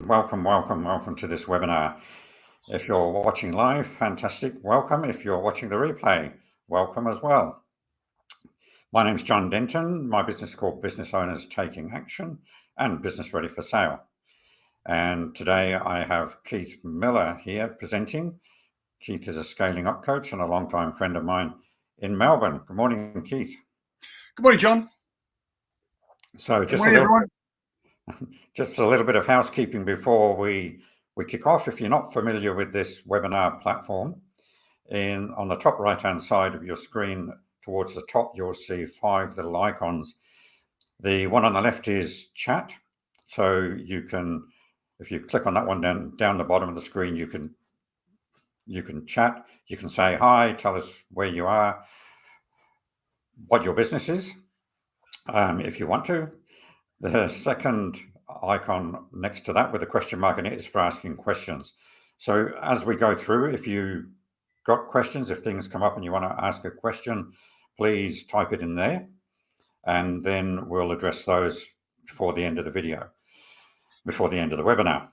Welcome to this webinar. If you're watching live, fantastic, welcome. If you're watching the replay, welcome as well. My name's John Denton. My business is called Business Owners Taking Action and Business Ready for Sale. And today I have Keith Millar here presenting. Keith is a scaling up coach and a longtime friend of mine in Melbourne. Good morning, Keith. Good morning, John. So just a little bit of housekeeping before we kick off. If you're not familiar with this webinar platform, on the top right-hand side of your screen, towards the top, you'll see 5 little icons. The one on the left is chat. So you can, if you click on that one down the bottom of the screen, you can chat. You can say hi, tell us where you are, what your business is, if you want to. The second icon next to that with a question mark in it is for asking questions. So as we go through, if you got questions, if things come up and you want to ask a question, please type it in there, and then we'll address those before the end of the webinar.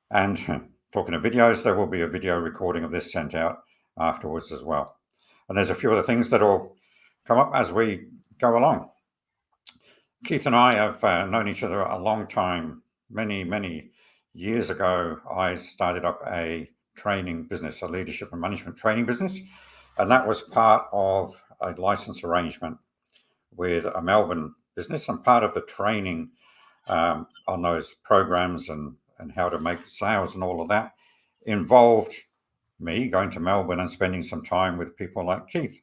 And talking of videos, there will be a video recording of this sent out afterwards as well. And there's a few other things that will come up as we go along. Keith and I have known each other a long time. Many years ago, I started up a training business, a leadership and management training business. And that was part of a license arrangement with a Melbourne business. And part of the training on those programs and how to make sales and all of that involved me going to Melbourne and spending some time with people like Keith.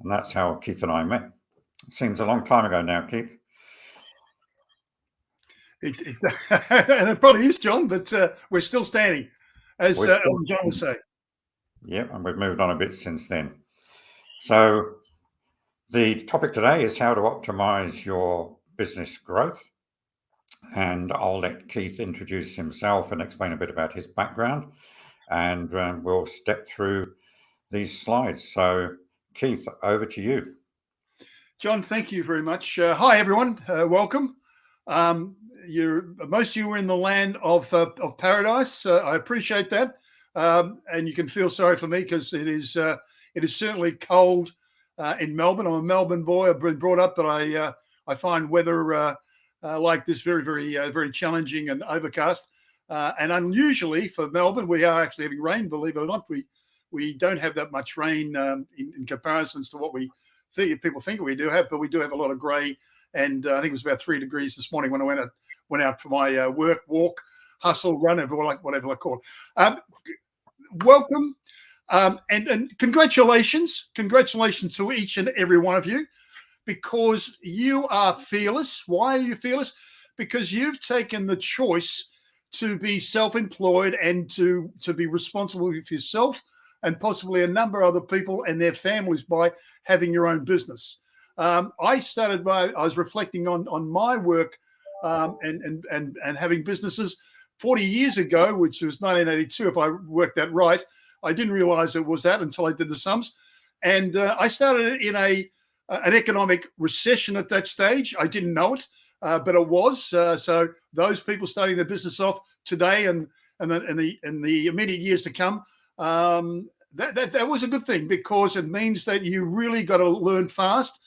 And that's how Keith and I met. It seems a long time ago now, Keith. And it probably is, John, but we're still standing, as John would say. Yep, and we've moved on a bit since then. So the topic today is how to optimize your business growth. And I'll let Keith introduce himself and explain a bit about his background. And we'll step through these slides. So Keith, over to you. John, thank you very much. Hi, everyone. Welcome. Most of you are in the land of paradise. I appreciate that, and you can feel sorry for me because it is certainly cold in Melbourne. I'm a Melbourne boy. I've been brought up, but I find weather like this very challenging and overcast. And unusually for Melbourne, we are actually having rain. Believe it or not, we don't have that much rain in comparisons to what people think we do have, but we do have a lot of grey. And I think it was about 3 degrees this morning when I went out for my walk, hustle, run, whatever I call it. Welcome, and congratulations to each and every one of you, because you are fearless. Why are you fearless? Because you've taken the choice to be self-employed and to be responsible for yourself and possibly a number of other people and their families by having your own business. I was reflecting on my work and having businesses 40 years ago, which was 1982, if I worked that right. I didn't realize it was that until I did the sums. And I started in an economic recession at that stage. I didn't know it, but it was. So those people starting their business off today and in the immediate years to come, that was a good thing, because it means that you really got to learn fast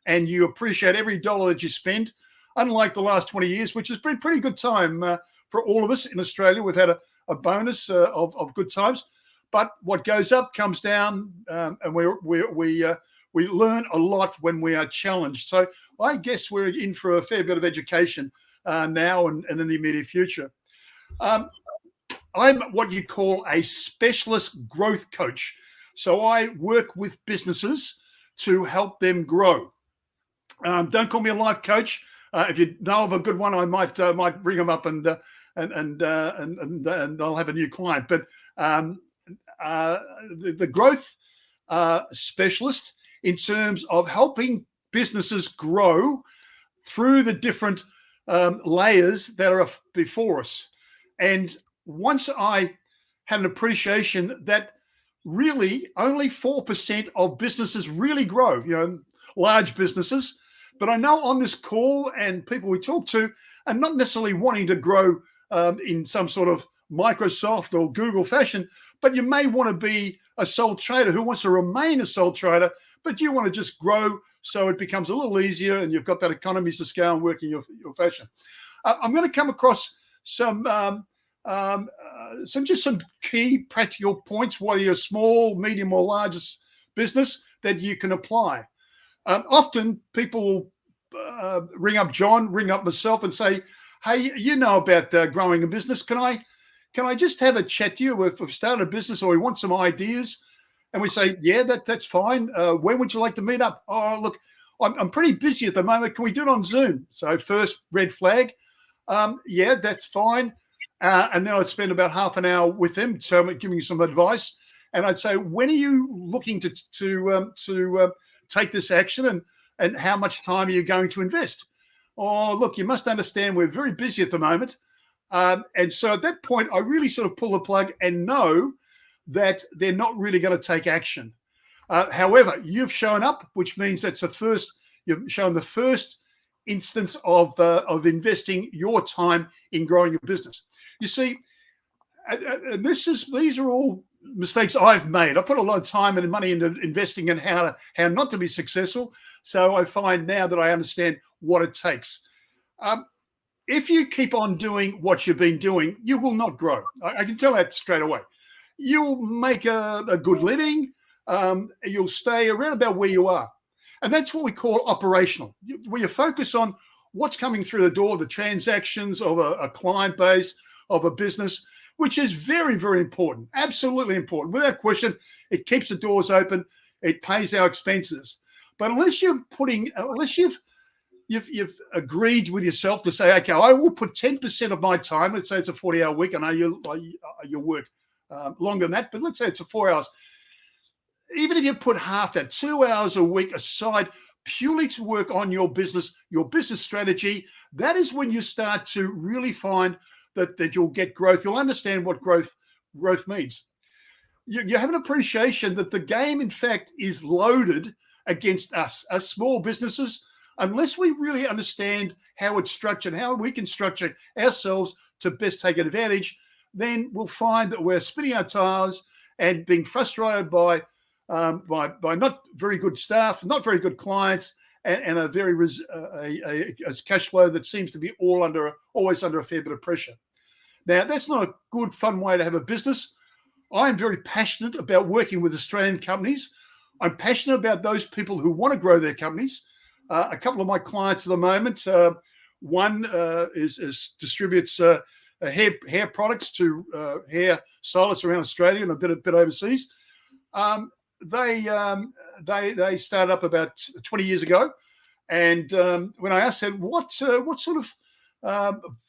and you appreciate every dollar that you spend, unlike the last 20 years, which has been a pretty good time for all of us in Australia. We've had a bonus of good times, but what goes up comes down, and we learn a lot when we are challenged. So I guess we're in for a fair bit of education now and in the immediate future. I'm what you call a specialist growth coach. So I work with businesses to help them grow. Don't call me a life coach. If you know of a good one, I might bring them up and I'll have a new client. But the growth specialist in terms of helping businesses grow through the different layers that are before us. And once I had an appreciation that really only 4% of businesses really grow, large businesses. But I know on this call and people we talk to are not necessarily wanting to grow in some sort of Microsoft or Google fashion, but you may want to be a sole trader who wants to remain a sole trader, but you want to just grow so it becomes a little easier and you've got that economies of scale and work in your fashion. I'm going to come across some key practical points, whether you're a small, medium, or largest business, that you can apply. Often people will ring up John, ring up myself and say, hey, you know about growing a business. Can I just have a chat to you? We've started a business or we want some ideas. And we say, yeah, that's fine. When would you like to meet up? Oh, look, I'm pretty busy at the moment. Can we do it on Zoom? So first red flag. Yeah, that's fine. And then I'd spend about half an hour with them, so I'm giving you some advice. And I'd say, when are you looking to take this action, and how much time are you going to invest? Oh, look, you must understand we're very busy at the moment. And so at that point, I really sort of pull the plug and know that they're not really going to take action. However, you've shown up, which means you've shown the first instance of investing your time in growing your business. You see, and these are all mistakes I've made. I put a lot of time and money into investing in how not to be successful. So I find now that I understand what it takes. If you keep on doing what you've been doing, you will not grow. I can tell that straight away. You'll make a good living. You'll stay around about where you are. And that's what we call operational. Where you focus on what's coming through the door, the transactions of a client base, of a business, which is very, very important, absolutely important. Without question, it keeps the doors open, it pays our expenses. But unless you've agreed with yourself to say, okay, I will put 10% of my time, let's say it's a 40-hour week, I know you work longer than that, but let's say it's 4 hours. Even if you put half that, 2 hours a week aside purely to work on your business strategy, that is when you start to really find that you'll get growth. You'll understand what growth means. You have an appreciation that the game, in fact, is loaded against us small businesses. Unless we really understand how it's structured, how we can structure ourselves to best take advantage, then we'll find that we're spinning our tires and being frustrated by not very good staff, not very good clients, and a very a cash flow that seems to be always under a fair bit of pressure. Now, that's not a good, fun way to have a business. I'm very passionate about working with Australian companies. I'm passionate about those people who want to grow their companies. A couple of my clients at the moment, one distributes hair products to hair stylists around Australia and a bit overseas. They started up about 20 years ago, and when I asked them what sort of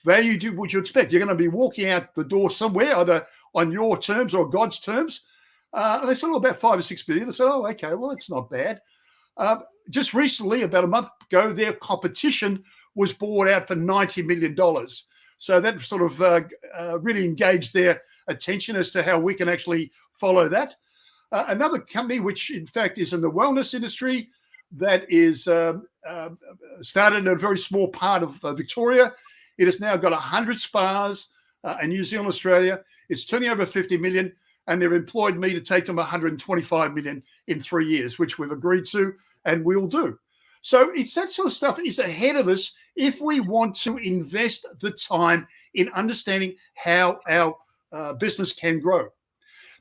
value would you expect, you're going to be walking out the door somewhere, either on your terms or God's terms. They said, about 5 or 6 billion. I said, oh, okay, well, it's not bad. Just recently, about a month ago, their competition was bought out for $90 million. So that sort of really engaged their attention as to how we can actually follow that. Another company, which in fact is in the wellness industry, that is started in a very small part of Victoria. It has now got 100 spas in New Zealand, Australia. It's turning over 50 million, and they've employed me to take them 125 million in 3 years, which we've agreed to, and we'll do. So it's that sort of stuff is ahead of us if we want to invest the time in understanding how our business can grow.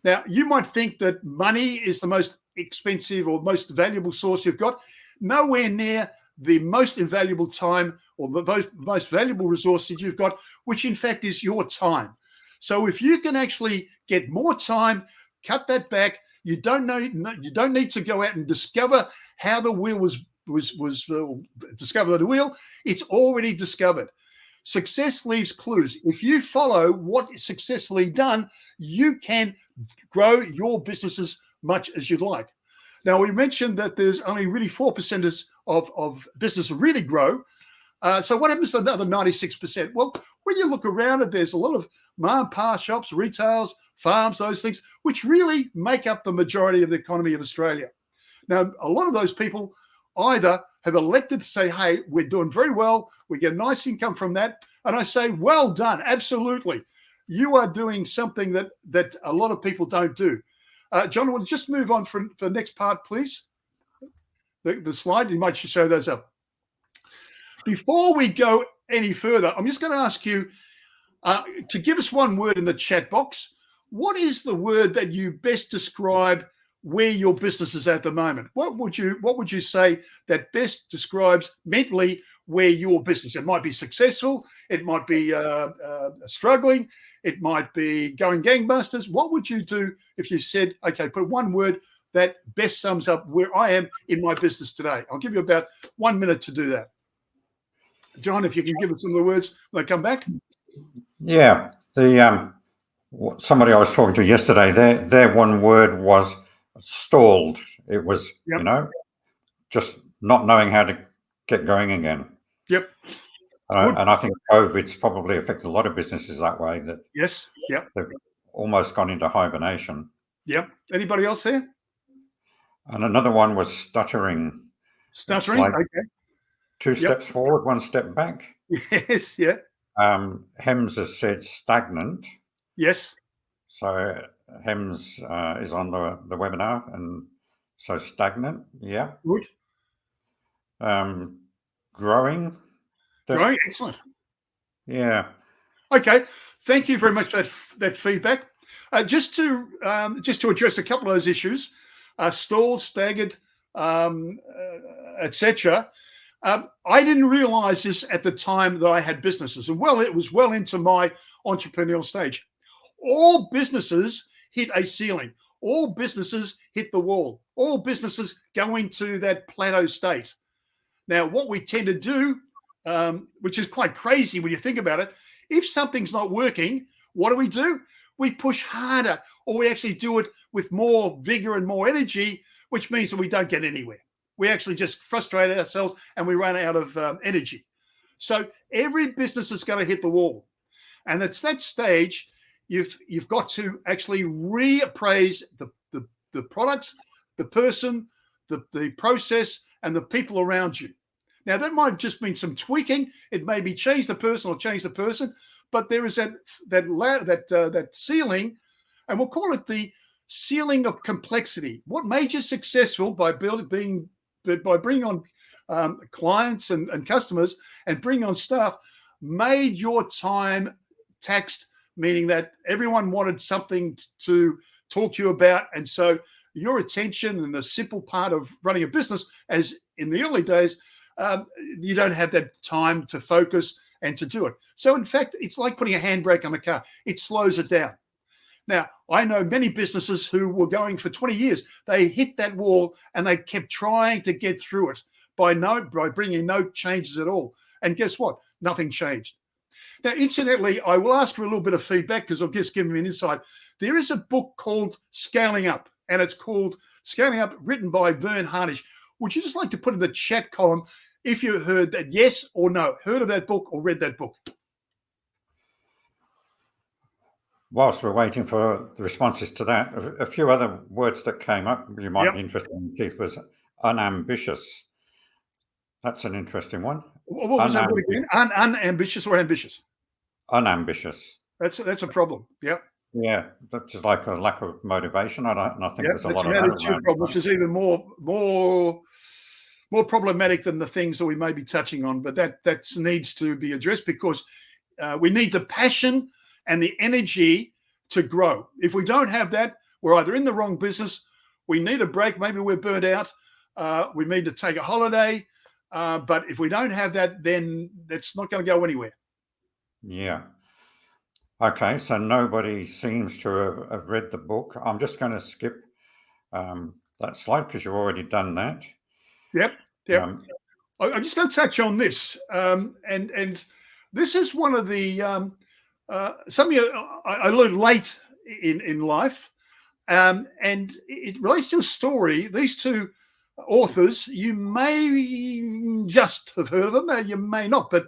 Now, you might think that money is the most expensive or most valuable source you've got. Nowhere near the most invaluable time or the most valuable resource that you've got, which in fact is your time. So if you can actually get more time, cut that back, you don't need to go out and discover how the wheel was discover the wheel. It's already discovered. Success leaves clues. If you follow what is successfully done, you can grow your business as much as you'd like. Now, we mentioned that there's only really 4% of business really grow. So what happens to another 96%? Well, when you look around it, there's a lot of mom and pa shops, retails, farms, those things, which really make up the majority of the economy of Australia. Now, a lot of those people either have elected to say, hey, we're doing very well, we get a nice income from that, and I say, well done, absolutely. You are doing something that a lot of people don't do. John, we'll just move on for the next part, please. The slide, you might show those up. Before we go any further, I'm just going to ask you to give us one word in the chat box. What is the word that you best describe where your business is at the moment? What would you say that best describes mentally where your business? It might be successful, it might be struggling, it might be going gangbusters. What would you do if you said, okay, put one word that best sums up where I am in my business today? I'll give you about 1 minute to do that. John, if you can give us some of the words when I come back. Yeah, somebody I was talking to yesterday, their one word was stalled. It was, yep. Just not knowing how to get going again. Yep. And I think COVID's probably affected a lot of businesses that way. That yes, yep. They've almost gone into hibernation. Yep. Anybody else there? And another one was stuttering. Stuttering, like okay. 2 steps forward, 1 step back. Yes, yeah. Hems has said stagnant. Yes. So Hems is on the webinar, and so stagnant, yeah. Good. Growing. Growing, excellent. Yeah. Okay, thank you very much for that feedback. Just to address a couple of those issues, stalled, staggered, etc. I didn't realize this at the time that I had businesses, and it was well into my entrepreneurial stage. All businesses hit a ceiling. All businesses hit the wall. All businesses go into that plateau state. Now, what we tend to do, which is quite crazy when you think about it, if something's not working, what do? We push harder, or we actually do it with more vigor and more energy, which means that we don't get anywhere. We actually just frustrate ourselves and we run out of energy. So every business is going to hit the wall. And it's that stage you've got to actually reappraise the products, the person, the process, and the people around you. Now, that might just mean some tweaking. It may be change the person or change the person, but there is that ceiling, and we'll call it the ceiling of complexity. What made you successful by bringing on clients and customers and bringing on staff made your time taxed, meaning that everyone wanted something to talk to you about. And so your attention and the simple part of running a business, as in the early days, you don't have that time to focus and to do it. So in fact, it's like putting a handbrake on a car. It slows it down. Now, I know many businesses who were going for 20 years. They hit that wall and they kept trying to get through it by bringing no changes at all. And guess what? Nothing changed. Now, incidentally, I will ask for a little bit of feedback because I've just given me an insight. There is a book called Scaling Up, and it's called Scaling Up, written by Verne Harnish. Would you just like to put in the chat column if you heard that, yes or no, heard of that book or read that book? Whilst we're waiting for the responses to that, a few other words that came up you might be interested in, Keith, was unambitious. That's an interesting one. What was that word again? Unambitious or ambitious? Unambitious. That's a problem. Yeah. Yeah, that's just like a lack of motivation. I think there's a lot of that problem, which is even more problematic than the things that we may be touching on. But that needs to be addressed because we need the passion and the energy to grow. If we don't have that, we're either in the wrong business, we need a break, maybe we're burnt out, we need to take a holiday. But if we don't have that, then that's not going to go anywhere. Yeah. Okay, so nobody seems to have read the book. I'm just going to skip that slide because you've already done that. Yep. I'm just going to touch on this. And this is one of the something I learned late in life, and it relates to a story. These two authors, you may just have heard of them, you may not, but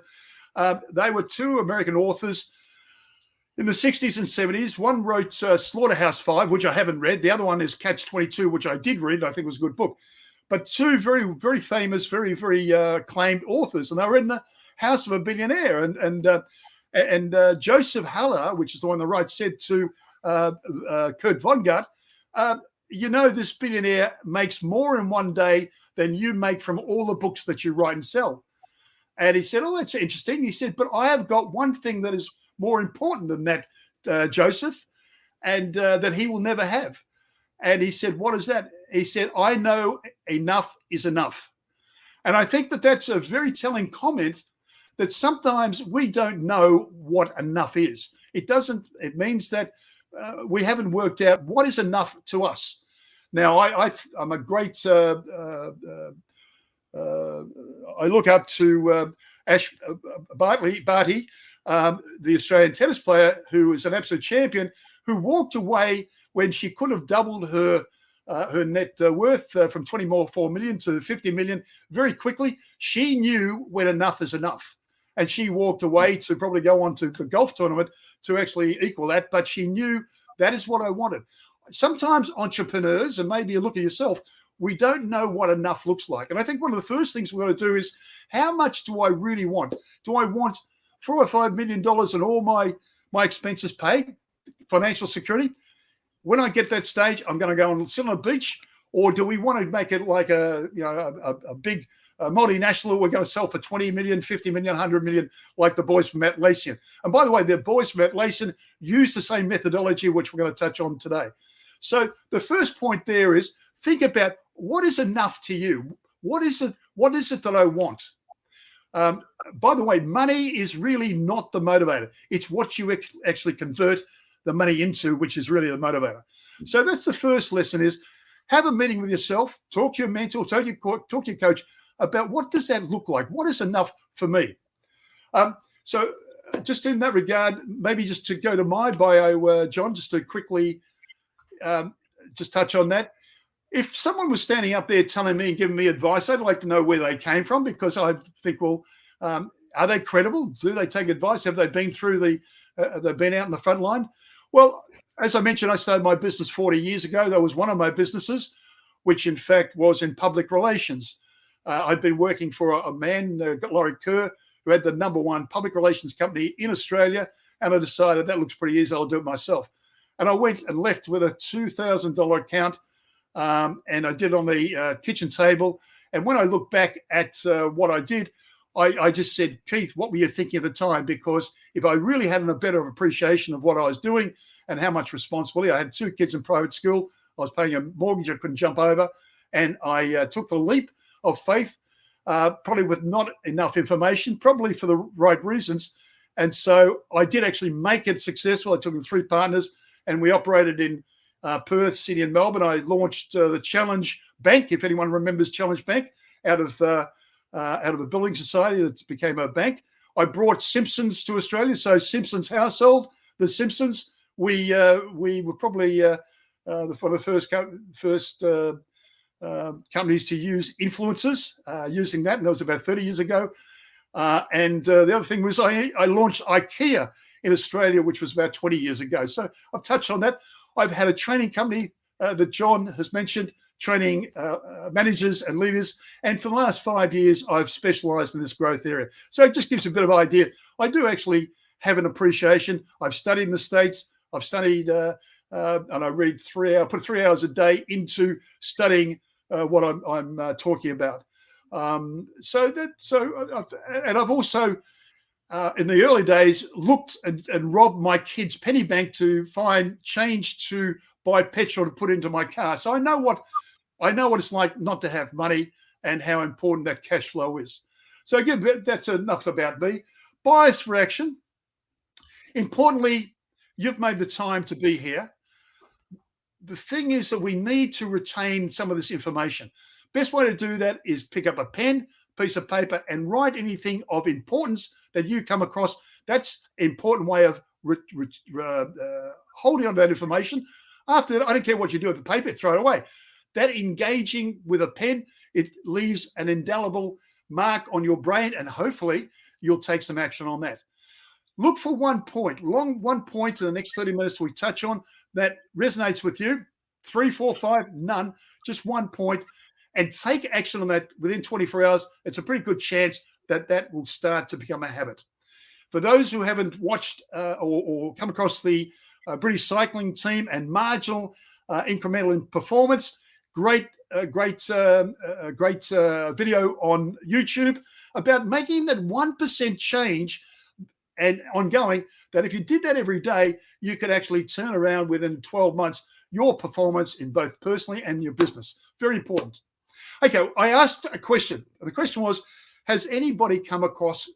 they were two American authors in the 60s and 70s. One wrote Slaughterhouse-Five, which I haven't read. The other one is Catch-22, which I did read. I think it was a good book. but two very, very famous, very, very acclaimed authors, and they were in the house of a billionaire. And Joseph Haller, which is the one that writes, said to Kurt Vonnegut, this billionaire makes more in one day than you make from all the books that you write and sell. And he said, oh, that's interesting. He said, but I have got one thing that is more important than that, Joseph, and that he will never have. And he said, what is that? He said, I know enough is enough. And I think that that's a very telling comment, that sometimes we don't know what enough is. It means that we haven't worked out what is enough to us. Now, I'm a great, I look up to Ash Barty, the Australian tennis player, who is an absolute champion, who walked away when she could have doubled her net worth from 24 million to 50 million very quickly. She knew when enough is enough. And she walked away to probably go on to the golf tournament to actually equal that. But she knew that is what I wanted. Sometimes entrepreneurs, and maybe you look at yourself, we don't know what enough looks like. And I think one of the first things we're going to do is, how much do I really want? Do I want $4 or $5 million and all my expenses paid, financial security? When I get that stage, I'm going to go and sit on a beach. Or do we want to make it like a big multinational we're going to sell for 20 million, 50 million, 100 million, like the boys from Atlassian? And by the way, the boys from Atlassian use the same methodology, which we're going to touch on today. So the first point there is, think about what is enough to you. What is it that I want? By the way, money is really not the motivator. It's what you actually convert the money into, which is really the motivator. So that's the first lesson, is have a meeting with yourself, talk to your mentor, talk to your coach about what does that look like? What is enough for me? So just in that regard, maybe just to go to my bio, John, just to quickly just touch on that. If someone was standing up there telling me and giving me advice, I'd like to know where they came from, because I think, well, are they credible? Do they take advice? Have they been through they've been out in the front line? Well, as I mentioned, I started my business 40 years ago. That was one of my businesses, which in fact was in public relations. I'd been working for a man, Laurie Kerr, who had the #1 public relations company in Australia. And I decided that looks pretty easy. I'll do it myself. And I went and left with a $2,000 account. And I did it on the kitchen table. And when I look back at what I did, I just said, Keith, what were you thinking at the time? Because if I really had a better appreciation of what I was doing and how much responsibility, I had 2 kids in private school. I was paying a mortgage I couldn't jump over. And I took the leap of faith, probably with not enough information, probably for the right reasons. And so I did actually make it successful. I took in 3 partners, and we operated in Perth, Sydney, and Melbourne. I launched the Challenge Bank, if anyone remembers Challenge Bank, out of a building society that became a bank. I brought Simpsons to Australia, so Simpsons household, the Simpsons. We were probably one of the first companies to use influencers using that, and that was about 30 years ago. And the other thing was I launched IKEA in Australia, which was about 20 years ago. So I've touched on that. I've had a training company that John has mentioned, training managers and leaders. And for the last 5 years, I've specialized in this growth area. So it just gives you a bit of idea. I do actually have an appreciation. I've studied in the States. I've studied and I read 3 hours, put 3 hours a day into studying what I'm talking about. And I've also, in the early days, looked and robbed my kids' penny bank to find change to buy petrol to put into my car. So I know what it's like not to have money and how important that cash flow is. So again, that's enough about me. Bias for action. Importantly, you've made the time to be here. The thing is that we need to retain some of this information. Best way to do that is pick up a pen, piece of paper, and write anything of importance that you come across. That's an important way of holding on to that information. After that, I don't care what you do with the paper, throw it away. That engaging with a pen, it leaves an indelible mark on your brain, and hopefully you'll take some action on that. Look for one point in the next 30 minutes we touch on that resonates with you. 3, 4, 5, none, just one point. and take action on that within 24 hours, it's a pretty good chance that that will start to become a habit. For those who haven't watched or come across the British cycling team and marginal incremental in performance, great video on YouTube about making that 1% change and ongoing, that if you did that every day, you could actually turn around within 12 months your performance in both personally and your business. Very important. Okay, I asked a question. The question was, has anybody come across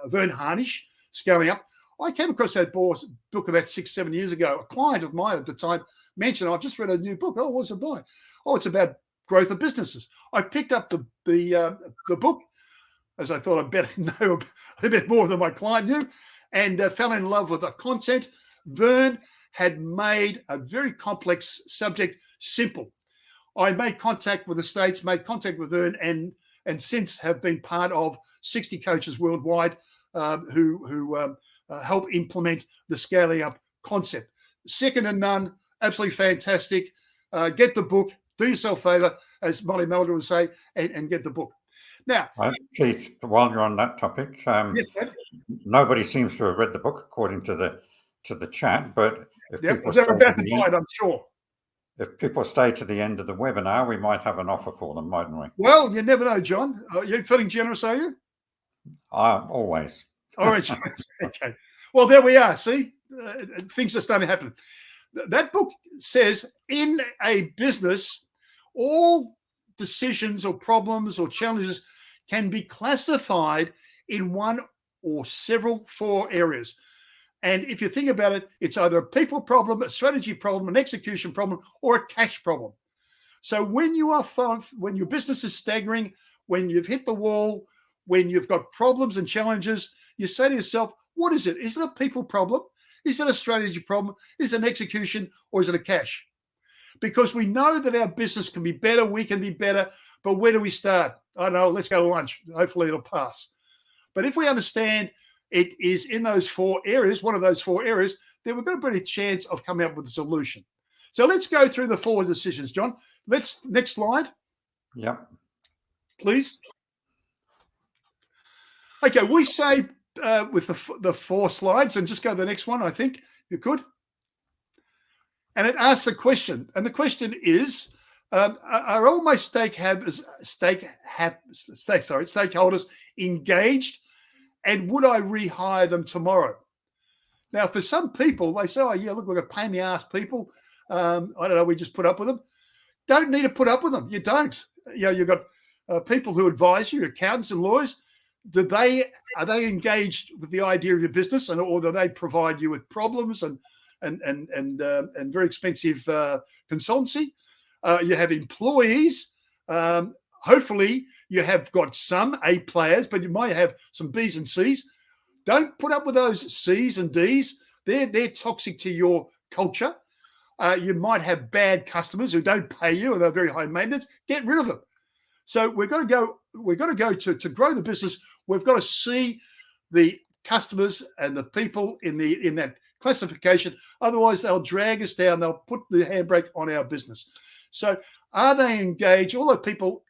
Verne Harnish, Scalingup? I came across that book about 6-7 years ago. A client of mine at the time mentioned, I've just read a new book. Oh, what's it by? Oh, it's about growth of businesses. I picked up the book, as I thought I'd better know a bit more than my client knew, and fell in love with the content. Verne had made a very complex subject simple. I made contact with the States, made contact with Verne, and since have been part of 60 coaches worldwide who help implement the Scaling Up concept. Second to none, absolutely fantastic. Get the book, do yourself a favor, as Molly Melder would say, and get the book. Now, Keith, while you're on that topic, yes, nobody seems to have read the book according to the chat, but if people they're about to buy it, I'm sure. If people stay to the end of the webinar, we might have an offer for them, mightn't we? Well, you never know, John. You're feeling generous, are you? Always. All right. Okay. Well, there we are. See, things are starting to happen. That book says in a business, all decisions or problems or challenges can be classified in one or several 4 areas. And if you think about it, it's either a people problem, a strategy problem, an execution problem, or a cash problem. So when when your business is staggering, when you've hit the wall, when you've got problems and challenges, you say to yourself, what is it? Is it a people problem? Is it a strategy problem? Is it an execution, or is it a cash? Because we know that our business can be better, we can be better, but where do we start? I don't know, let's go to lunch. Hopefully it'll pass. But if we understand it is in those 4 areas, one of those 4 areas, then we've got a better chance of coming up with a solution. So let's go through the 4 decisions, John. Next slide. Yep. Please. Okay, we say with the 4 slides, and just go to the next one, I think you could. And it asks the question, and the question is, are all my stakeholders engaged, and would I rehire them tomorrow? Now, for some people, they say, oh, yeah, look, we're a pain in the ass people. I don't know, we just put up with them. Don't need to put up with them. You don't. You know, you've got people who advise you, accountants and lawyers. Are they engaged with the idea of your business, or do they provide you with problems and very expensive consultancy? You have employees. Hopefully, you have got some A players, but you might have some B's and C's. Don't put up with those C's and D's. They're toxic to your culture. You might have bad customers who don't pay you and they're very high maintenance. Get rid of them. So we've got to go to grow the business. We've got to see the customers and the people in that classification. Otherwise, they'll drag us down. They'll put the handbrake on our business. So are they engaged? All the people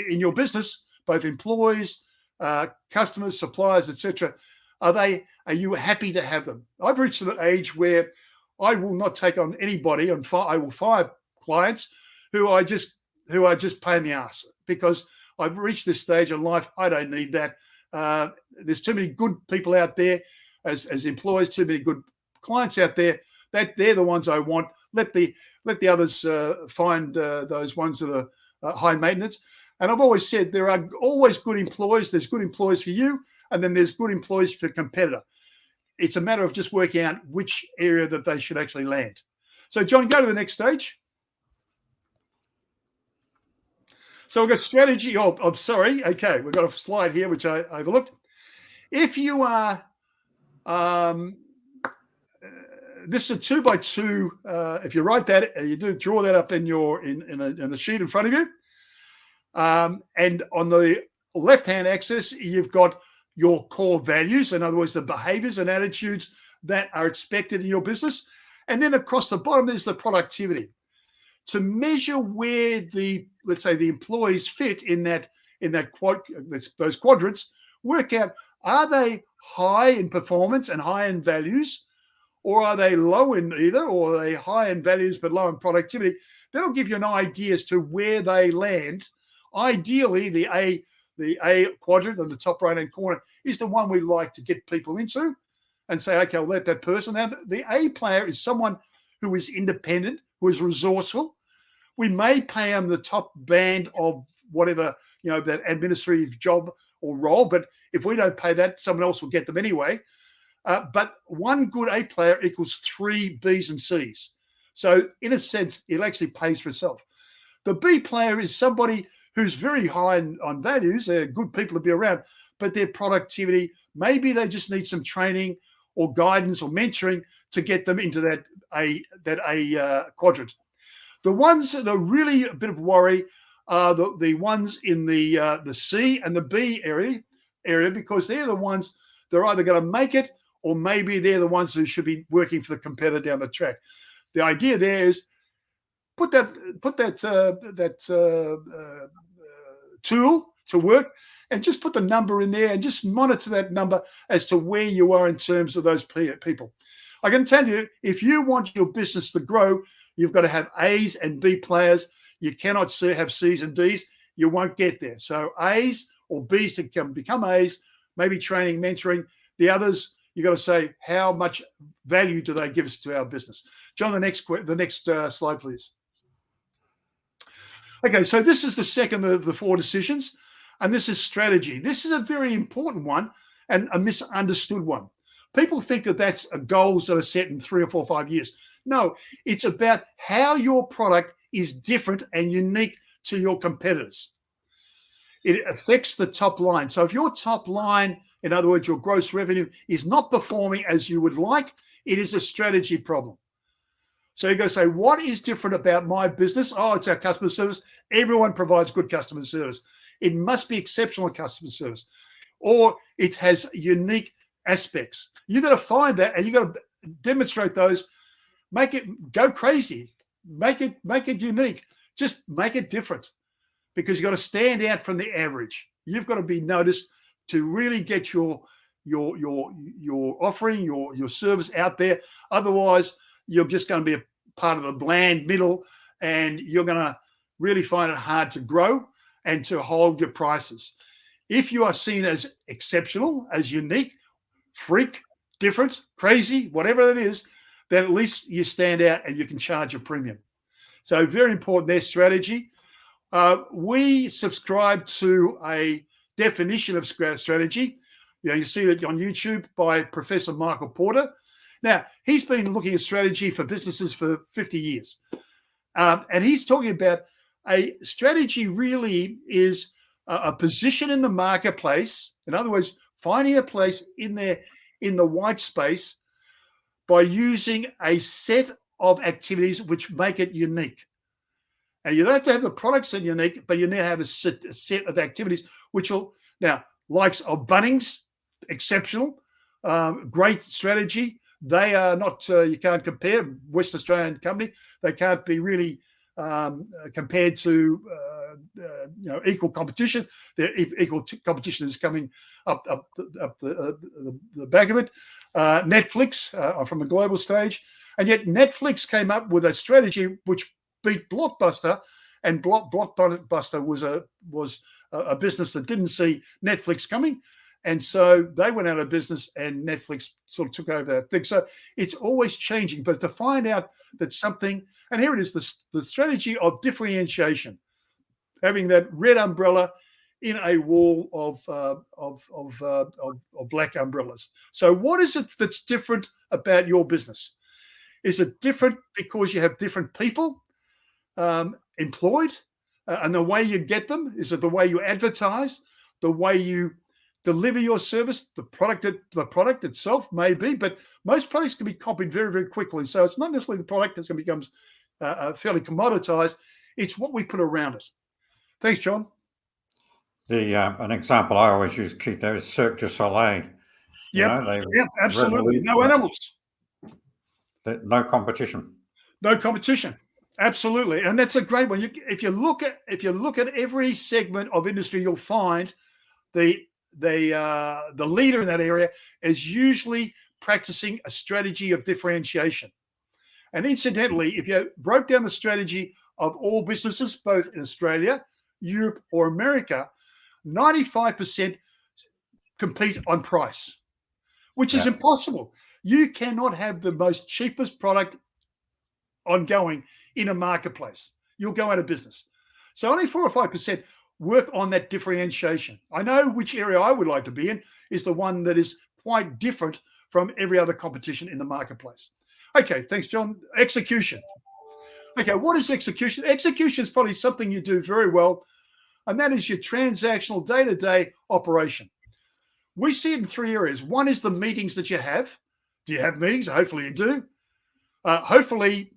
in your business, both employees, customers, suppliers, etc., are you happy to have them? I've reached an age where I will not take on anybody, and I will fire clients who are just pain in the ass, because I've reached this stage in life. I don't need that. There's too many good people out there as employees, too many good clients out there. That they're the ones I want. Let the others find those ones that are high maintenance. And I've always said there are always good employees. There's good employees for you, and then there's good employees for competitor. It's a matter of just working out which area that they should actually land. So, John, go to the next stage. So we've got strategy. Oh, I'm sorry. Okay, we've got a slide here which I overlooked. If you are, this is a 2x2. If you write that, you do draw that up in the sheet in front of you. And on the left-hand axis, you've got your core values. In other words, the behaviors and attitudes that are expected in your business. And then across the bottom, there's the productivity. to measure where let's say the employees fit in those quadrants. Work out, are they high in performance and high in values, or are they low in either, or are they high in values but low in productivity? That'll give you an idea as to where they land. Ideally, the A quadrant on the top right-hand corner is the one we like to get people into and say, okay, I'll let that person. Now, the A player is someone who is independent, who is resourceful. We may pay them the top band of whatever, that administrative job or role, but if we don't pay that, someone else will get them anyway. But one good A player equals 3 Bs and Cs. So in a sense, it actually pays for itself. The B player is somebody who's very high on values. They're good people to be around, but their productivity, maybe they just need some training or guidance or mentoring to get them into that A quadrant. The ones that are really a bit of worry are the ones in the C and the B area, because they're the ones that are either going to make it, or maybe they're the ones who should be working for the competitor down the track. The idea there is put that tool to work, and just put the number in there and just monitor that number as to where you are in terms of those people. I can tell you, if you want your business to grow, you've got to have A's and B players. You cannot have C's and D's. You won't get there. So A's or B's that can become A's, maybe training, mentoring. The others, you've got to say, how much value do they give us to our business? John, the next slide, please. Okay, so this is the second of the 4 decisions, and this is strategy. This is a very important one and a misunderstood one. People think that that's goals that are set in 3 or 4 or 5 years. No, it's about how your product is different and unique to your competitors. It affects the top line. So if your top line, in other words, your gross revenue, is not performing as you would like, it is a strategy problem. So you're going to say, what is different about my business? Oh, it's our customer service. Everyone provides good customer service. It must be exceptional customer service, or it has unique aspects. You've got to find that, and you've got to demonstrate those. Make it go crazy. Make it unique. Just make it different, because you've got to stand out from the average. You've got to be noticed to really get your offering, your service out there. Otherwise, you're just going to be a part of the bland middle, and you're going to really find it hard to grow and to hold your prices. If you are seen as exceptional, as unique, freak, different, crazy, whatever it is, then at least you stand out and you can charge a premium. So very important, their strategy. We subscribe to a definition of strategy. You see it on YouTube by Professor Michael Porter. Now, he's been looking at strategy for businesses for 50 years. And he's talking about a strategy really is a position in the marketplace. In other words, finding a place in the white space by using a set of activities which make it unique. And you don't have to have the products that are unique, but you now have a set of activities which will, now, likes of Bunnings, exceptional, great strategy. They are not, you can't compare, West Australian company, they can't be really compared to equal competition. Their equal competition is coming up the back of it. Netflix from a global stage, and yet Netflix came up with a strategy which beat Blockbuster, and Blockbuster was a business that didn't see Netflix coming, and so they went out of business, and Netflix sort of took over that thing. So it's always changing, but to find out that something, and here it is, the strategy of differentiation, having that red umbrella in a wall of black umbrellas. So what is it that's different about your business? Is it different because you have different people employed, and the way you get them? Is it the way you advertise, the way you deliver your service, the product itself may be, but most products can be copied very, very quickly. So it's not necessarily the product that's going to become fairly commoditized. It's what we put around it. Thanks, John. An example I always use, Keith, there is Cirque du Soleil. Yep, absolutely. No animals. No competition. No competition. Absolutely, and that's a great one. If you look at every segment of industry, you'll find the leader in that area is usually practicing a strategy of differentiation. And incidentally, if you broke down the strategy of all businesses, both in Australia, Europe, or America, 95% compete on price, which is impossible. You cannot have the most cheapest product ongoing in a marketplace. You'll go out of business. So only 4 or 5% work on that differentiation. I know which area I would like to be in is the one that is quite different from every other competition in the marketplace. Okay, thanks, John. Execution. Okay, what is execution? Execution is probably something you do very well, and that is your transactional day-to-day operation. We see it in 3 areas. One is the meetings that you have. Do you have meetings? Hopefully you do. Hopefully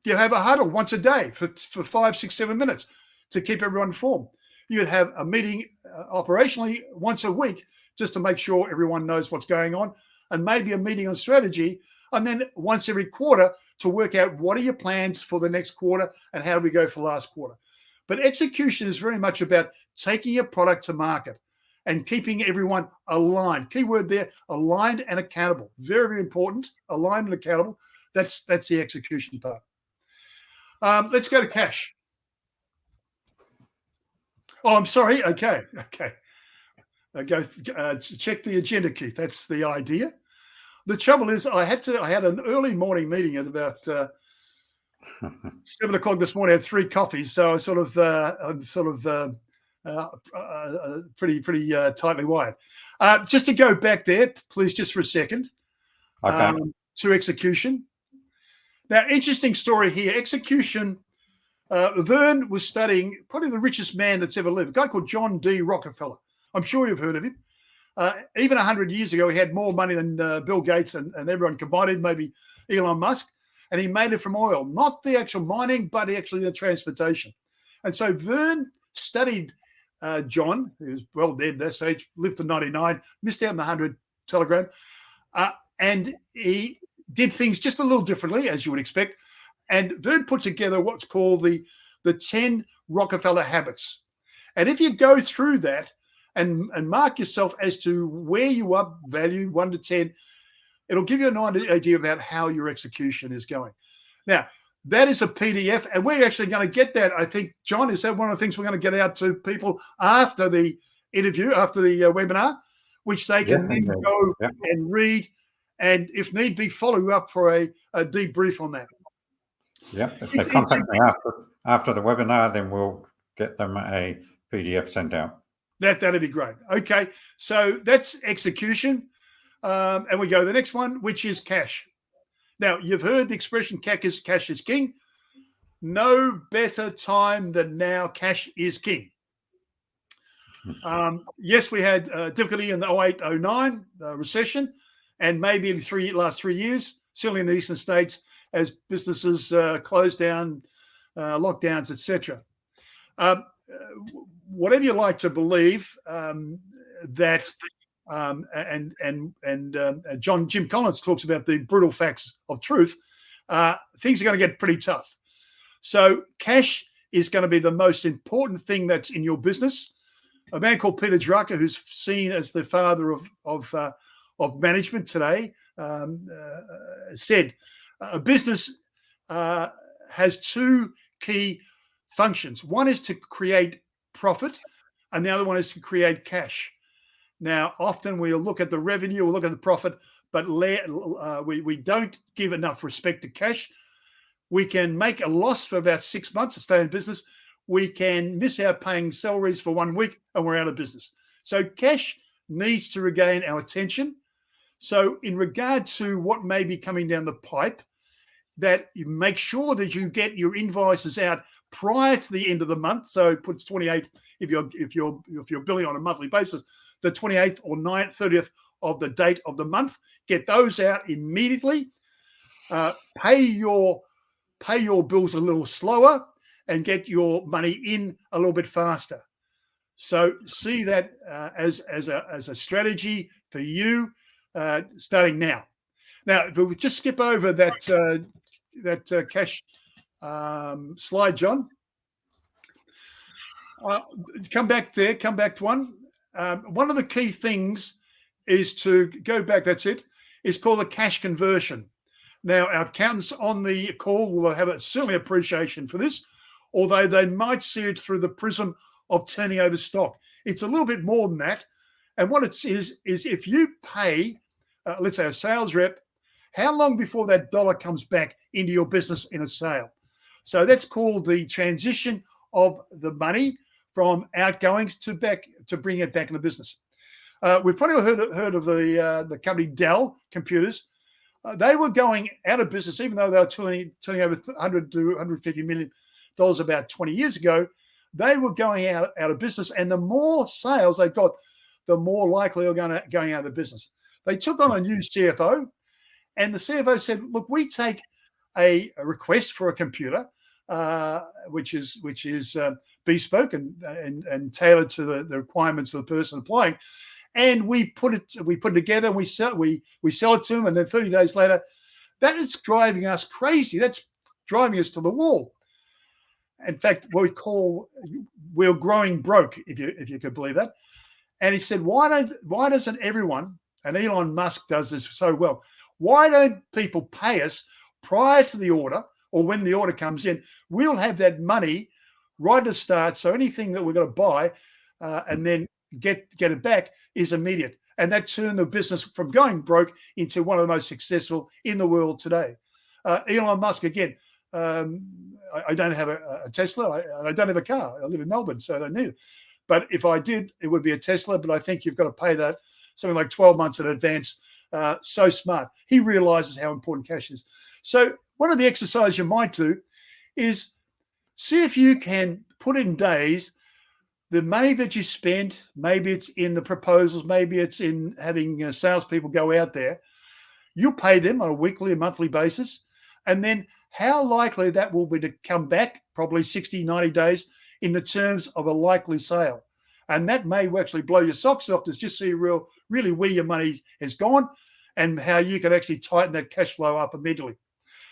you have a huddle once a day for 5, 6, 7 minutes to keep everyone informed. You'd have a meeting operationally once a week just to make sure everyone knows what's going on, and maybe a meeting on strategy, and then once every quarter to work out what are your plans for the next quarter and how do we go for last quarter. But execution is very much about taking your product to market and keeping everyone aligned. Keyword there, aligned and accountable. Very, very important. Aligned and accountable. That's the execution part. Let's go to cash. Oh, I'm sorry. Okay. Go check the agenda, Keith. That's the idea. The trouble is, I had an early morning meeting at about 7 o'clock this morning. I had 3 coffees, so I'm pretty tightly wired. Just to go back there, please, just for a second. Okay. To execution. Now, interesting story here. Execution. Verne was studying probably the richest man that's ever lived, a guy called John D. Rockefeller. I'm sure you've heard of him. Even 100 years ago, he had more money than Bill Gates and everyone combined, maybe Elon Musk. And he made it from oil, not the actual mining, but actually the transportation. And so Verne studied John, who's well dead at that stage, lived to 99, missed out on the 100 telegram. And he did things just a little differently, as you would expect. And Verne put together what's called the 10 Rockefeller Habits. And if you go through that and mark yourself as to where you are, value 1 to 10, it'll give you an idea about how your execution is going. Now, that is a PDF, and we're actually going to get that, I think, John, is that one of the things we're going to get out to people after the interview, after the webinar, which they can then go and read, and if need be, follow up for a debrief on that. Yeah, if they contact me after the webinar, then we'll get them a PDF sent out. That'd be great. Okay, so that's execution. And we go to the next one, which is cash. Now, you've heard the expression cash is king. No better time than now. Cash is king. Yes, we had difficulty in the 08-09 recession, and maybe in the last 3 years, certainly in the eastern states, as businesses closed down, lockdowns, etc. Whatever you like to believe, that Jim Collins talks about the brutal facts of truth. Things are going to get pretty tough. So cash is going to be the most important thing that's in your business. A man called Peter Drucker, who's seen as the father of management today, said a business has 2 key functions. One is to create profit, and the other one is to create cash. Now, often we'll look at the revenue, we'll look at the profit, but we don't give enough respect to cash. We can make a loss for about 6 months to stay in business. We can miss out paying salaries for 1 week and we're out of business. So cash needs to regain our attention. So in regard to what may be coming down the pipe, that you make sure that you get your invoices out prior to the end of the month. So it puts 28th if you're billing on a monthly basis, the 28th or 9th, 30th of the date of the month. Get those out immediately. Pay your bills a little slower and get your money in a little bit faster. So see that as a strategy for you starting now. Now, if we just skip over that cash slide, John. Come back there. Come back to one. One of the key things is to go back. That's it. It's called a cash conversion. Now, our accountants on the call will have certainly appreciation for this, although they might see it through the prism of turning over stock. It's a little bit more than that. And what it is if you pay, let's say, a sales rep, how long before that dollar comes back into your business in a sale? So that's called the transition of the money from outgoings to bring it back in the business. We've probably heard of the company Dell Computers. They were going out of business, even though they were turning over $100 to $150 million about 20 years ago. They were going out of business, and the more sales they got, the more likely they were going out of business. They took on a new CFO, and the CFO said, "Look, we take a request for a computer, which is bespoke and tailored to the requirements of the person applying, and we put it together, and we sell it to them, and then 30 days later, that is driving us crazy. That's driving us to the wall. In fact, we're growing broke, if you could believe that." And he said, why doesn't everyone, and Elon Musk does this so well, why don't people pay us prior to the order, or when the order comes in? We'll have that money right at the start, so anything that we're going to buy and then get it back is immediate. And that turned the business from going broke into one of the most successful in the world today. Elon Musk, again, I don't have a Tesla. I don't have a car. I live in Melbourne, so I don't need it. But if I did, it would be a Tesla. But I think you've got to pay that something like 12 months in advance. So smart. He realizes how important cash is. So one of the exercises you might do is see if you can put in days the money that you spent. Maybe it's in the proposals. Maybe it's in having salespeople go out there. You pay them on a weekly, a monthly basis. And then how likely that will be to come back, probably 60, 90 days, in the terms of a likely sale. And that may actually blow your socks off to just see really where your money has gone and how you can actually tighten that cash flow up immediately.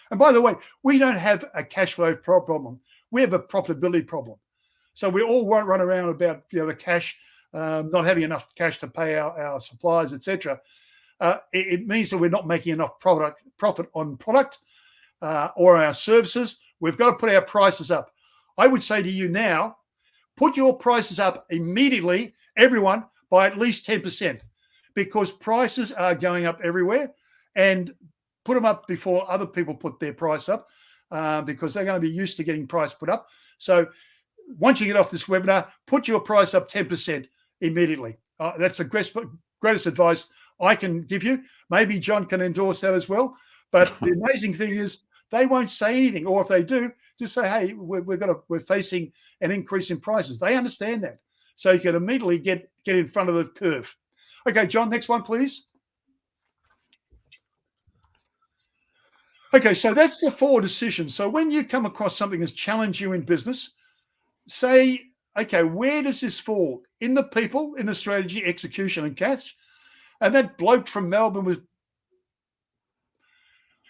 And by the way, we don't have a cash flow problem. We have a profitability problem. So we all won't run around about the cash, not having enough cash to pay our suppliers, etc. It means that we're not making enough profit on product or our services. We've got to put our prices up. I would say to you now, put your prices up immediately, everyone, by at least 10%, because prices are going up everywhere, and put them up before other people put their price up, because they're going to be used to getting price put up. So once you get off this webinar, put your price up 10% immediately. That's the greatest advice I can give you. Maybe John can endorse that as well. But the amazing thing is, they won't say anything, or if they do, just say, "Hey, we're facing an increase in prices." They understand that, so you can immediately get in front of the curve. Okay, John, next one, please. Okay, so that's the 4 decisions. So when you come across something that's challenged you in business, say, okay, where does this fall? In the people, in the strategy, execution, and cash? And that bloke from Melbourne was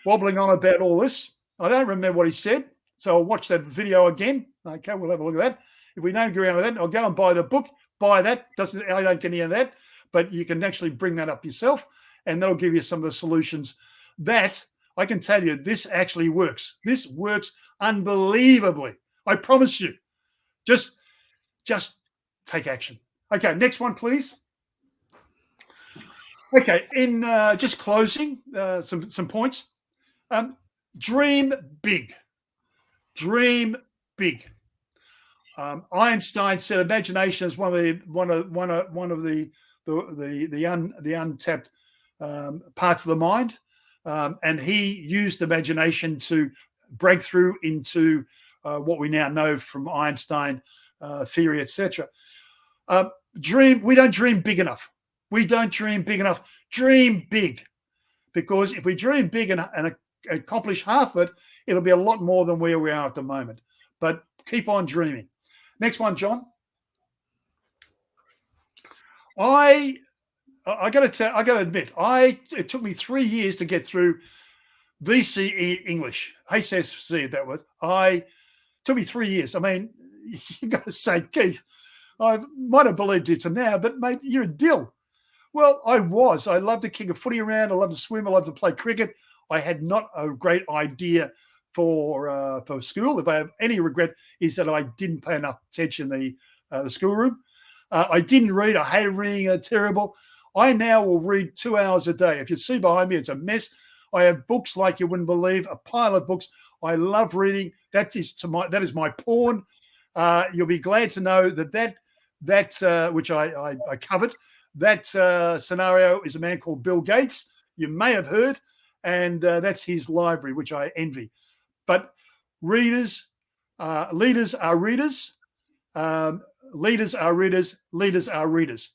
wobbling on about all this. I don't remember what he said, so I'll watch that video again. Okay, we'll have a look at that. If we don't agree on that, I'll go and buy the book. Buy that. I don't get any of that, but you can actually bring that up yourself, and that'll give you some of the solutions. That I can tell you, this actually works. This works unbelievably. I promise you. Just take action. Okay, next one, please. Okay, in just closing, some points. Dream big. Dream big. Einstein said imagination is one of the untapped parts of the mind, and he used imagination to break through into what we now know from Einstein theory, etc. We don't dream big enough. We don't dream big enough. Dream big, because if we dream big and accomplish half of it, it'll be a lot more than where we are at the moment. But keep on dreaming. Next one, John. I got to admit, it took me 3 years to get through VCE English, HSC, that was. Took me 3 years. I mean, you got to say, Keith, I might have believed you to now, but mate, you're a dill. Well, I was. I loved to kick a footy around. I loved to swim. I loved to play cricket. I had not a great idea for school. If I have any regret, is that I didn't pay enough attention in the schoolroom. I didn't read. I hated reading. Terrible. I now will read 2 hours a day. If you see behind me, it's a mess. I have books like you wouldn't believe, a pile of books. I love reading. That is my porn. You'll be glad to know that which I covered. That scenario is a man called Bill Gates. You may have heard, and that's his library, which I envy. But leaders are readers. Leaders are readers. Leaders are readers.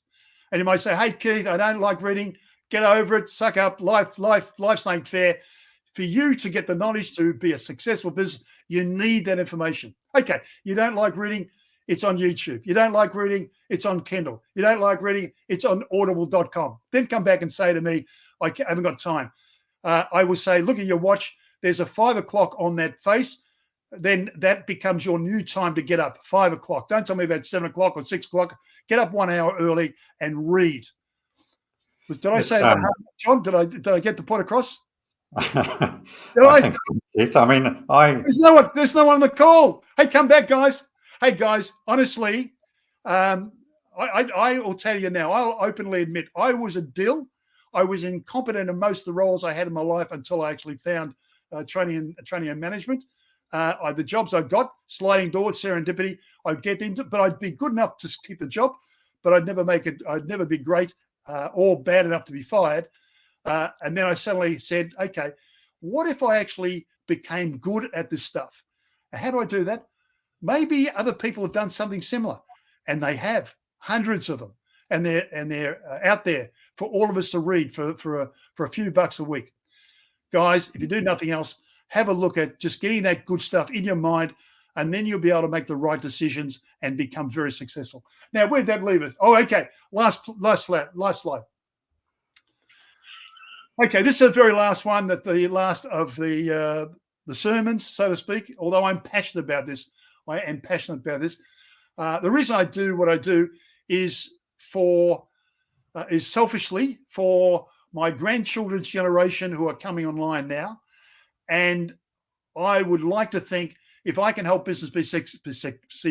And you might say, "Hey, Keith, I don't like reading. Get over it. Suck up. Life's ain't fair." For you to get the knowledge to be a successful business, you need that information. Okay, you don't like reading, it's on YouTube. You don't like reading, it's on Kindle. You don't like reading, it's on audible.com. Then come back and say to me, I haven't got time. I will say, look at your watch. There's a 5 o'clock on that face. Then that becomes your new time to get up, 5 o'clock. Don't tell me about 7 o'clock or 6 o'clock. Get up 1 hour early and read. Did I say that, John? Did I get the point across? I think so. I mean, there's no one on the call. Hey, come back, guys. Hey, guys. Honestly, I will tell you now. I'll openly admit I was a dill. I was incompetent in most of the roles I had in my life until I actually found training and management. The jobs I got, sliding doors, serendipity. I'd get into, but I'd be good enough to keep the job, but I'd never make it. I'd never be great or bad enough to be fired. And then I suddenly said, okay, what if I actually became good at this stuff? How do I do that? Maybe other people have done something similar, and they have hundreds of them, and they're out there for all of us to read for a few bucks a week. Guys, if you do nothing else, have a look at just getting that good stuff in your mind, and then you'll be able to make the right decisions and become very successful. Now, where'd that leave us? Oh, okay. Last slide. Okay, this is the very last one, the last of the sermons, so to speak. Although I'm passionate about this, the reason I do what I do is selfishly for my grandchildren's generation who are coming online now, and I would like to think if I can help business be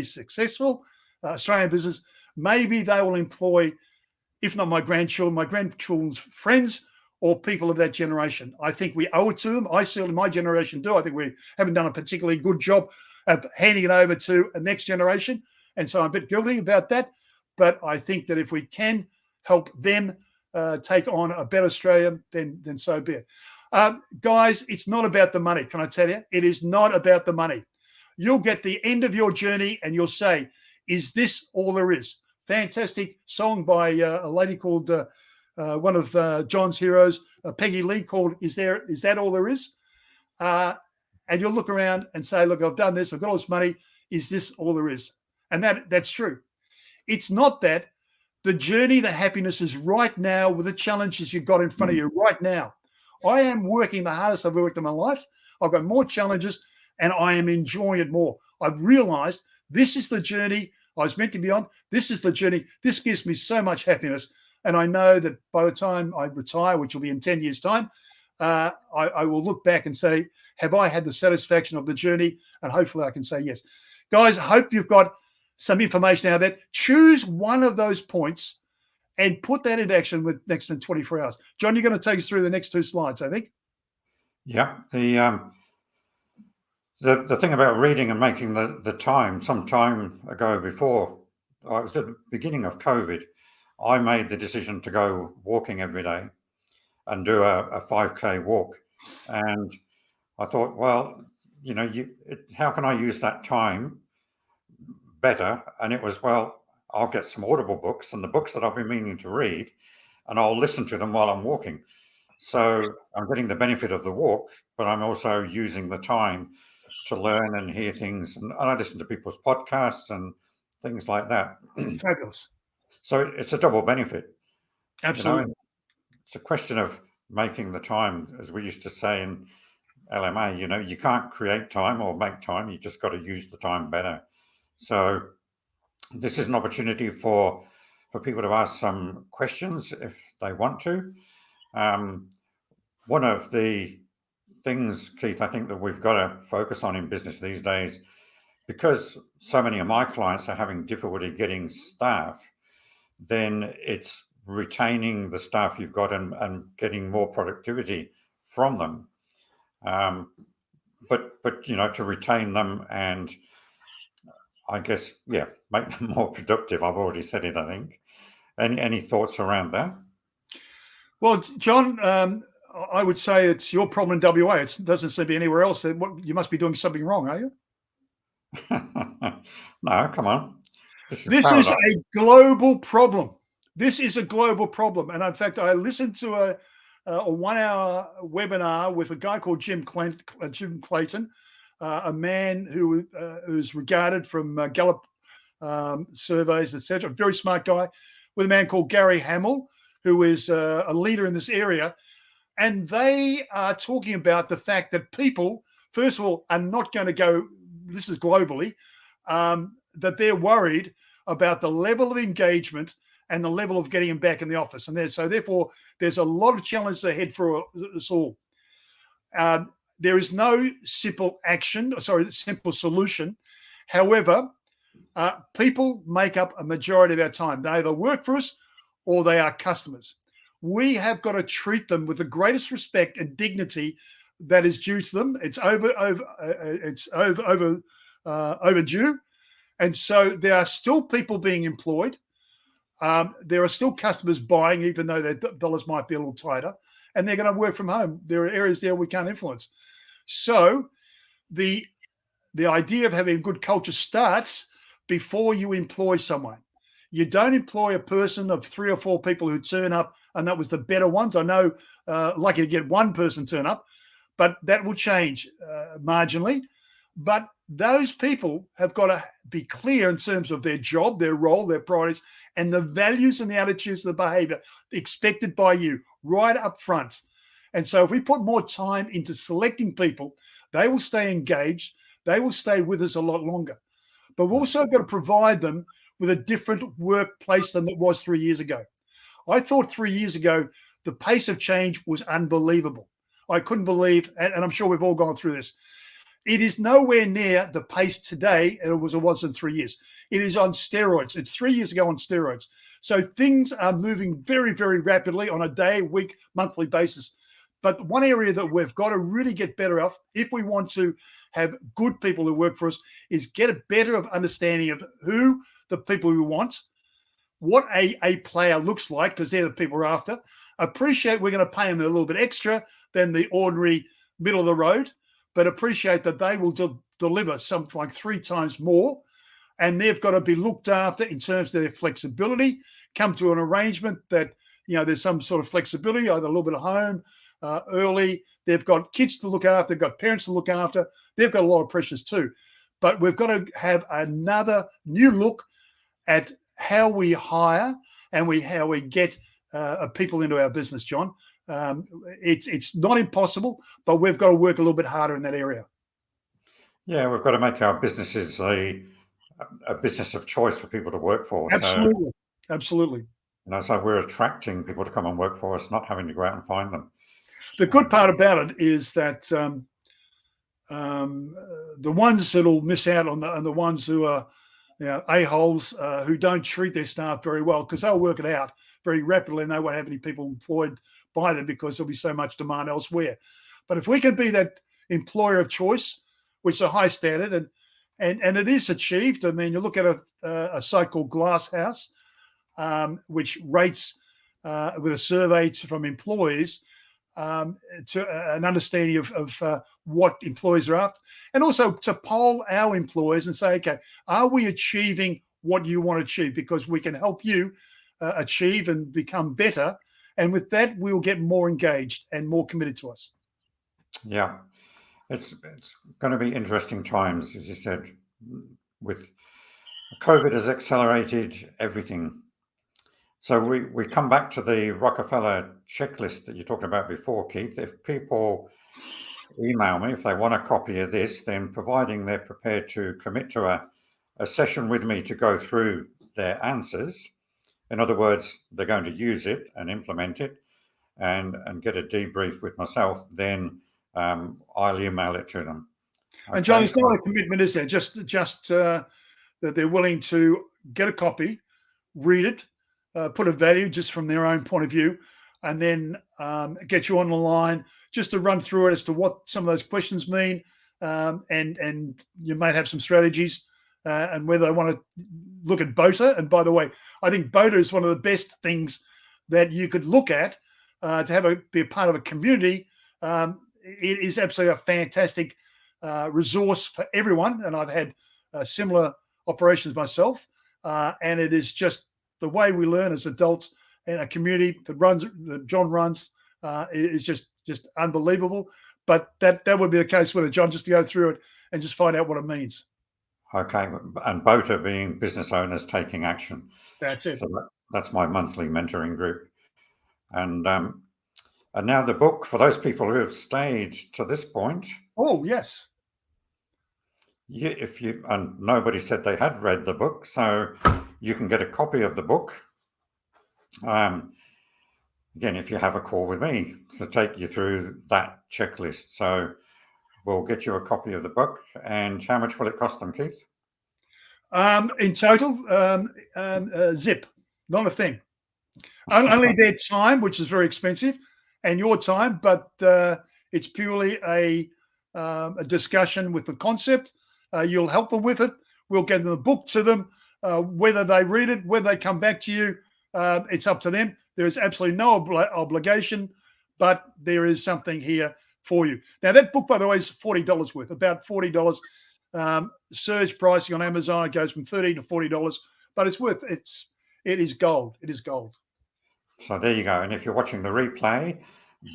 successful, Australian business, maybe they will employ, if not my grandchildren's friends, or people of that generation. I think we owe it to them. I certainly, my generation do. I think we haven't done a particularly good job of handing it over to a next generation. And so I'm a bit guilty about that. But I think that if we can help them take on a better Australia, then so be it. Guys, it's not about the money. Can I tell you? It is not about the money. You'll get the end of your journey and you'll say, is this all there is? Fantastic song by a lady called... one of John's heroes, Peggy Lee, called Is That All There Is? And you'll look around and say, look, I've done this, I've got all this money, is this all there is? And that's true. It's not that. The journey, the happiness is right now with the challenges you've got in front of you right now. I am working the hardest I've worked in my life. I've got more challenges and I am enjoying it more. I've realized this is the journey I was meant to be on. This is the journey. This gives me so much happiness. And I know that by the time I retire, which will be in 10 years' time, I will look back and say, have I had the satisfaction of the journey? And hopefully I can say yes. Guys, I hope you've got some information out there. Choose one of those points and put that into action with next than 24 hours. John, you're going to take us through the next 2 slides, I think. Yeah. The thing about reading and making the time, some time ago before, I was at the beginning of COVID, I made the decision to go walking every day and do a 5K walk. And I thought, well, how can I use that time better? And it was, well, I'll get some Audible books and the books that I've been meaning to read, and I'll listen to them while I'm walking. So I'm getting the benefit of the walk, but I'm also using the time to learn and hear things. And I listen to people's podcasts and things like that. Fabulous. So it's a double benefit. Absolutely. It's a question of making the time, as we used to say in LMA, you can't create time or make time. You just got to use the time better. So this is an opportunity for people to ask some questions if they want to. One of the things, Keith, I think that we've got to focus on in business these days, because so many of my clients are having difficulty getting staff, then it's retaining the staff you've got and getting more productivity from them. But to retain them and I guess, make them more productive. I've already said it, I think. Any thoughts around that? Well, John, I would say it's your problem in WA. It doesn't seem to be anywhere else. You must be doing something wrong, are you? No, come on. This is a global problem. This is a global problem. And in fact, I listened to a 1-hour webinar with a guy called Jim Clayton, a man who's regarded from Gallup surveys, etc. A very smart guy, with a man called Gary Hamel, who is a leader in this area. And they are talking about the fact that people, first of all, are not going to go, this is globally, that they're worried about the level of engagement and the level of getting them back in the office. And so therefore, there's a lot of challenges ahead for us all. There is no simple solution. However, people make up a majority of our time. They either work for us or they are customers. We have got to treat them with the greatest respect and dignity that is due to them. It's overdue. And so there are still people being employed. There are still customers buying, even though their dollars might be a little tighter, and they're going to work from home. There are areas there we can't influence. So the idea of having a good culture starts before you employ someone. You don't employ a person of 3 or 4 people who turn up, and that was the better ones. I know, lucky to get one person turn up, but that will change marginally. But those people have got to be clear in terms of their job, their role, their priorities, and the values and the attitudes, the behavior expected by you right up front. And so if we put more time into selecting people, they will stay engaged. They will stay with us a lot longer. But we've also got to provide them with a different workplace than it was 3 years ago. I thought 3 years ago, the pace of change was unbelievable. I couldn't believe, and I'm sure we've all gone through this. It is nowhere near the pace today it was in 3 years. It is on steroids. It's 3 years ago on steroids. So things are moving very, very rapidly on a day, week, monthly basis. But one area that we've got to really get better at, if we want to have good people who work for us, is get a better understanding of who the people we want, what a player looks like, because they're the people we're after. Appreciate we're going to pay them a little bit extra than the ordinary middle of the road, but appreciate that they will deliver something like 3 times more, and they've got to be looked after in terms of their flexibility, come to an arrangement that, there's some sort of flexibility, either a little bit of home, early. They've got kids to look after. They've got parents to look after. They've got a lot of pressures too. But we've got to have another new look at how we hire and how we get people into our business, John. It's not impossible, but we've got to work a little bit harder in that area. Yeah, we've got to make our businesses a business of choice for people to work for. Absolutely. Absolutely. So we're attracting people to come and work for us, not having to go out and find them. The good part about it is that the ones that'll miss out on the ones who are a-holes who don't treat their staff very well, because they'll work it out very rapidly and they won't have any people employed by them because there'll be so much demand elsewhere. But if we can be that employer of choice, which is a high standard, and it is achieved. I mean, you look at a site called Glasshouse, which rates with a survey from employees to an understanding of what employees are after, and also to poll our employees and say, okay, are we achieving what you want to achieve? Because we can help you achieve and become better. And with that, we'll get more engaged and more committed to us. Yeah, it's going to be interesting times, as you said. With COVID has accelerated everything. So we come back to the Rockefeller checklist that you talked about before, Keith. If people email me if they want a copy of this, then providing they're prepared to commit to a session with me to go through their answers. In other words, they're going to use it and implement it and get a debrief with myself, then I'll email it to them. Okay? And John, it's not a commitment, is there? Just that they're willing to get a copy, read it, put a value just from their own point of view, and then get you on the line just to run through it as to what some of those questions mean, and you might have some strategies, and whether they want to look at BOTA. And by the way, I think BOTA is one of the best things that you could look at to be a part of a community. It is absolutely a fantastic resource for everyone, and I've had similar operations myself, and it is just the way we learn as adults in a community that John runs is just unbelievable. But that would be the case with it, John, just to go through it and just find out what it means. Okay, and BOTA being business owners taking action. That's it. So that's my monthly mentoring group. And now the book, for those people who have stayed to this point. Oh, yes. Yeah, and nobody said they had read the book, so you can get a copy of the book. Again, if you have a call with me to take you through that checklist. So we'll get you a copy of the book. And how much will it cost them, Keith? In total, zip, not a thing. Only their time, which is very expensive, and your time, but it's purely a discussion with the concept. You'll help them with it. We'll get the book to them. Whether they read it, whether they come back to you, it's up to them. There is absolutely no obligation, but there is something here for you. Now, that book, by the way, is $40 worth, about $40. Surge pricing on Amazon, it goes from $30 to $40, but it's worth it. It is gold. It is gold. So there you go. And if you're watching the replay,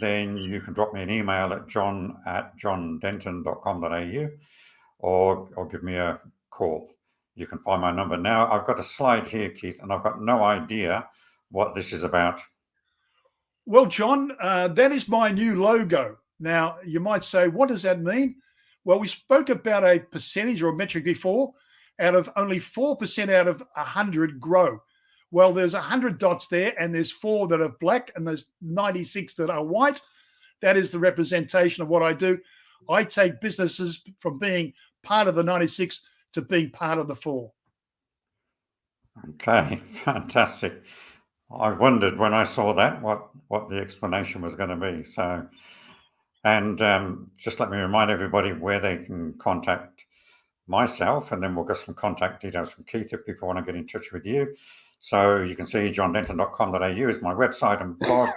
then you can drop me an email at john@johndenton.com.au or give me a call. You can find my number. Now, I've got a slide here, Keith, and I've got no idea what this is about. Well, John, that is my new logo. Now, you might say, what does that mean? Well, we spoke about a percentage or a metric before. Out of only 4% out of 100 grow. Well, there's 100 dots there, and there's 4 that are black, and there's 96 that are white. That is the representation of what I do. I take businesses from being part of the 96 to being part of the 4. Okay, fantastic. I wondered when I saw that what the explanation was going to be. So, and just let me remind everybody where they can contact myself, and then we'll get some contact details from Keith if people want to get in touch with you. So you can see johndenton.com.au is my website and blog.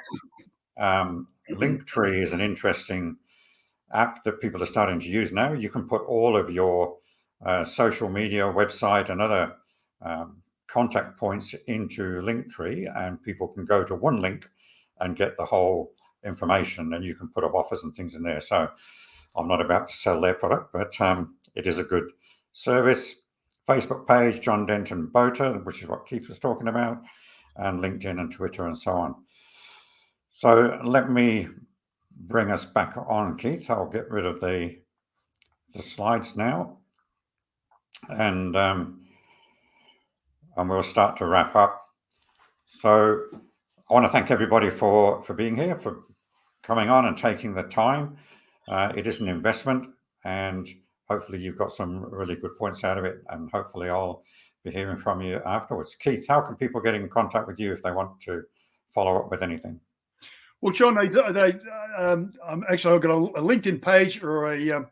Linktree is an interesting app that people are starting to use now. You can put all of your social media, website, and other contact points into Linktree, and people can go to one link and get the whole information, and you can put up offers and things in there. So I'm not about to sell their product, but it is a good service. Facebook page, John Denton BOTA, which is what Keith was talking about, and LinkedIn and Twitter and so on. So let me bring us back on, Keith. I'll get rid of the slides now, and we'll start to wrap up. So I want to thank everybody for being here, for coming on and taking the time. It is an investment, and hopefully you've got some really good points out of it, and hopefully I'll be hearing from you afterwards. Keith, how can people get in contact with you if they want to follow up with anything? Well, John, I've got a LinkedIn page or a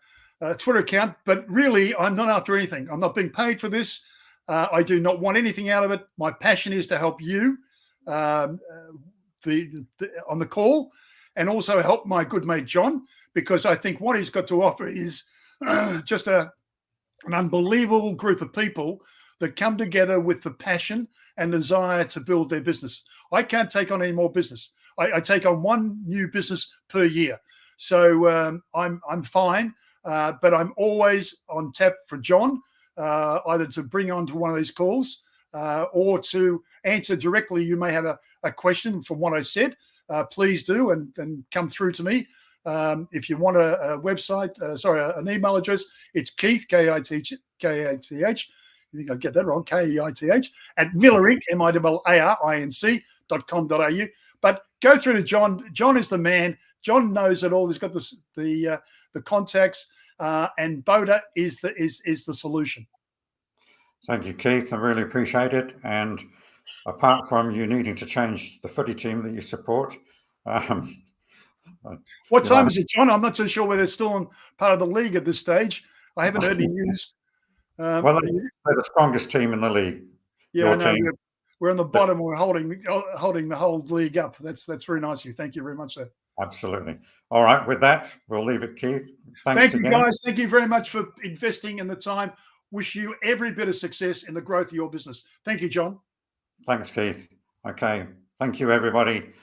Twitter account, but really I'm not after anything. I'm not being paid for this. I do not want anything out of it. My passion is to help you on the call, and also help my good mate John, because I think what he's got to offer is just an unbelievable group of people that come together with the passion and desire to build their business. I can't take on any more business. I take on one new business per year. So I'm fine, but I'm always on tap for John, either to bring on to one of these calls or to answer directly. You may have a question from what I said. Please do and come through to me. If you want a website, an email address, it's Keith, K-I-T-H. You think I'd get that wrong, Keith, at Millar Inc., MILLARINC.com.au. But go through to John. John is the man. John knows it all. He's got the contacts, and Boda is the solution. Thank you, Keith. I really appreciate it. And apart from you needing to change the footy team that you support, what time is it, John? I'm not so sure whether they're still on part of the league at this stage. I haven't heard any news. Well, they're the strongest team in the league. Yeah, no, we're on the bottom. We're holding the whole league up. That's very nice of you. Thank you very much, sir. Absolutely. All right. With that, we'll leave it, Keith. Thank you, guys. Thank you very much for investing in the time. Wish you every bit of success in the growth of your business. Thank you, John. Thanks, Keith. Okay. Thank you, everybody.